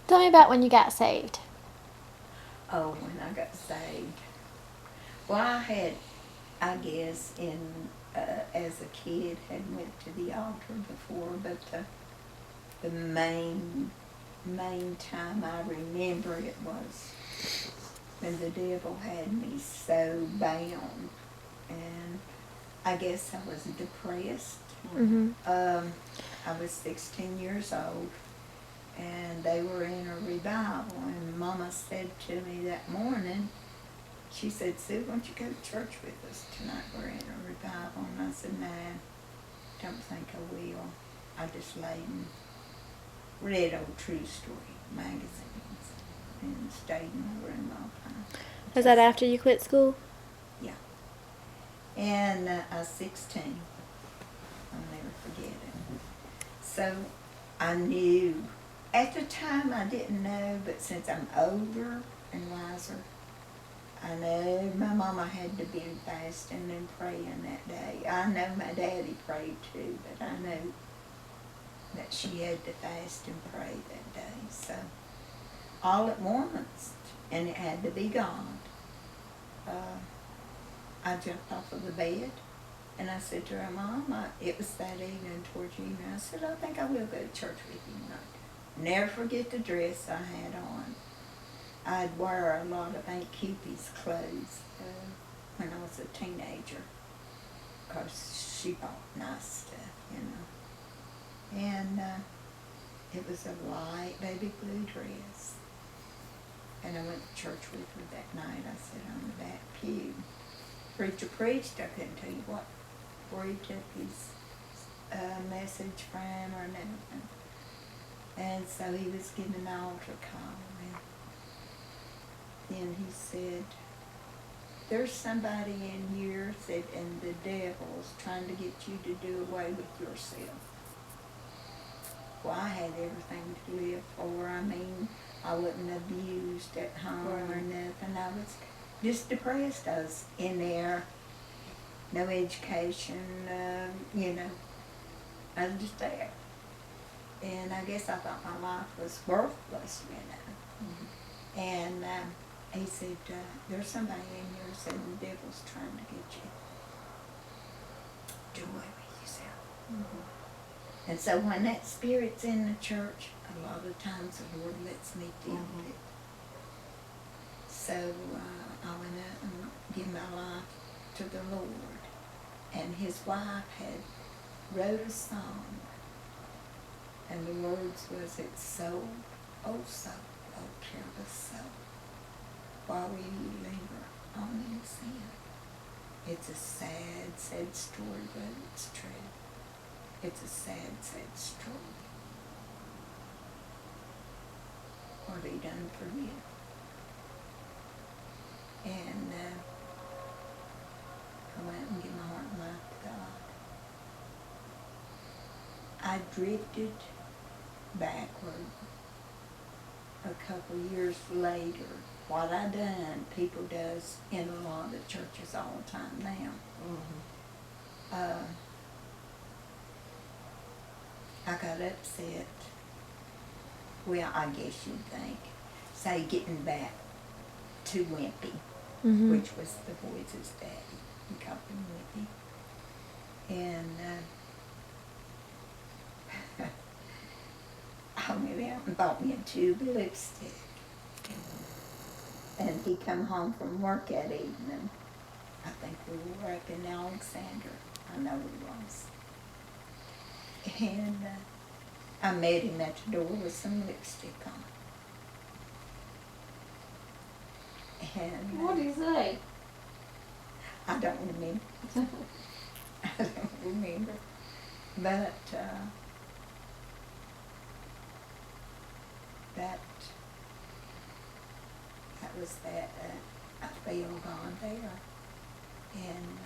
Tell me about when you got saved. Oh, when I got saved. Well, I guess, as a kid, had went to the altar before, but the main time I remember it was when the devil had me so bound, and I guess I was depressed. I was 16 years old, and they were in a revival, and Mama said to me that morning, she said, "Sue, won't you go to church with us tonight? We're in a revival." And I said, "Nah, don't think I will." I just laid and read old true story magazines and stayed in my room all the time. Was that after you quit school? Yeah. And I was 16. I'll never forget it. So I knew. At the time I didn't know, but since I'm older and wiser, I know my mama had to be fasting and praying that day. I know my daddy prayed too, but I know that she had to fast and pray that day. So all at once, and it had to be God. I jumped off of the bed, and I said to her, "Mom, it was that evening towards evening. I said, I think I will go to church with you tonight." Never forget the dress I had on. I'd wear a lot of Aunt Cupid's clothes when I was a teenager, because she bought nice stuff. And it was a light baby blue dress. And I went to church with her that night. I sat on the back pew. Preacher preached. I couldn't tell you what where he took his message from or nothing. And so he was giving an altar call. And he said, "There's somebody in here," said, "and the devil's trying to get you to do away with yourself." Well, I had everything to live for. I mean, I wasn't abused at home or nothing. I was just depressed. I was in there, no education, I was just there. And I guess I thought my life was worthless, And he said, "There's somebody in here," said, "the devil's trying to get you to do away with yourself." And so when that spirit's in the church, a lot of times the Lord lets me deal with it. So I went out and gave my life to the Lord. And his wife had wrote a song, and the words was, "It's so, oh so, oh careless soul, why will you linger on in sin? It's a sad, sad story, but it's true. It's a sad, sad story. What he done for you." And I went and gave my heart and life to God. I drifted backward a couple years later. What I done, people does in a lot of churches all the time now. I got upset. Well, I guess you'd think, say, getting back to Wimpy, which was the boys' daddy. He called him Wimpy. And I went out and bought me a tube of lipstick. And he come home from work that evening. I think we were up in Alexander. I know we was. And I met him at the door with some lipstick on. And What did he say? I don't remember. I don't remember. But that was that. I failed on there. And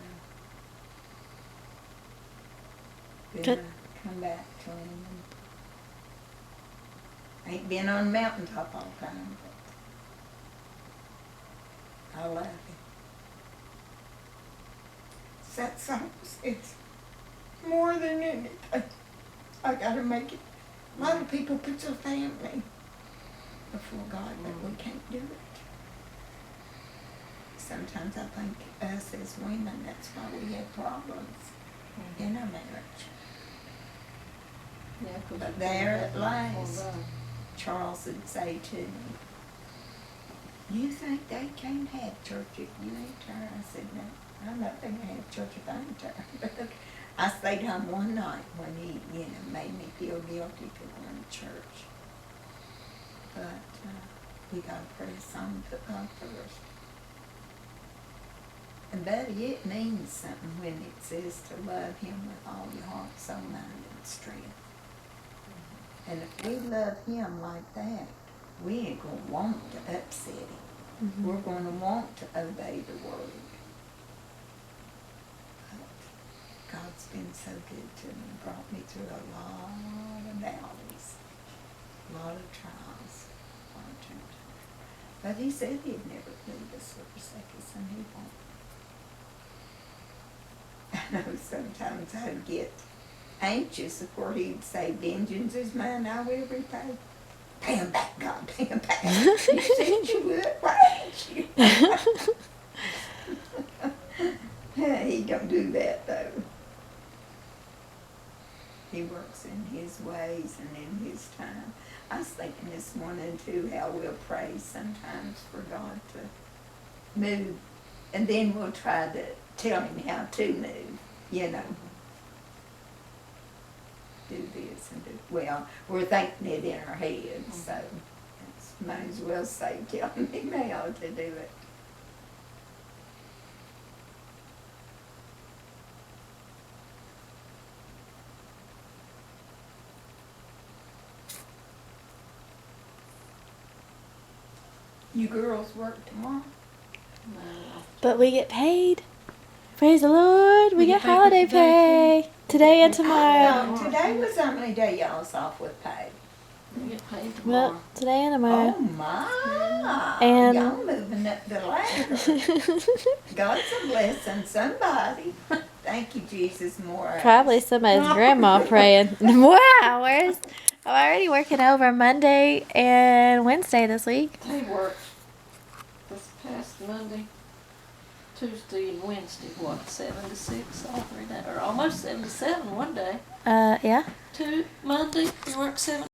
then I come back to him. I ain't been on the mountaintop all the time, but I love him. So that song says, more than anything. I gotta make it. A lot of people put their family before God, but we can't do it. Sometimes I think us as women, that's why we have problems in our marriage. Yeah, 'cause But you there couldn't at have it last, before God. Charles would say to me, "You think they can't have church if you ain't there?" I said, "No, I'm not going to have church if I ain't there." But I stayed home one night when he, made me feel guilty for going to church. But we got to press on and put God first. And buddy, it means something when it says to love Him with all your heart, soul, mind, and strength. And if we love Him like that, we ain't going to want to upset Him. Mm-hmm. We're going to want to obey the Word. But God's been so good to me, brought me through a lot of valleys, a lot of trials, a lot of temptations. But He said He'd never leave us or forsake us, and He won't. I know sometimes I'd get anxious where He'd say, "Vengeance is mine, I will repay." Pay him back, God, pay him back. You said you would, why ain't you? He don't do that, though. He works in His ways and in His time. I was thinking this morning, too, how we'll pray sometimes for God to move, and then we'll try to tell Him how to move, do this and do, well, we're thinking it in our heads, so might as well say telling Him how to do it. You girls work tomorrow? No. But we get paid. Praise the Lord. We get get paid for holiday today, pay. Today and tomorrow. No, today was the only day y'all's off with pay. We get paid Well, tomorrow. today and tomorrow. Oh my! And- Y'all moving up the ladder. God's a blessing somebody. Thank you, Jesus. More hours. Probably somebody's grandma praying. More hours. I'm already working over Monday and Wednesday this week. He worked this past Monday, Tuesday, and Wednesday. What, 7 to 6, all 3 days, or almost 7 to 7 one day. Yeah. Monday he worked 7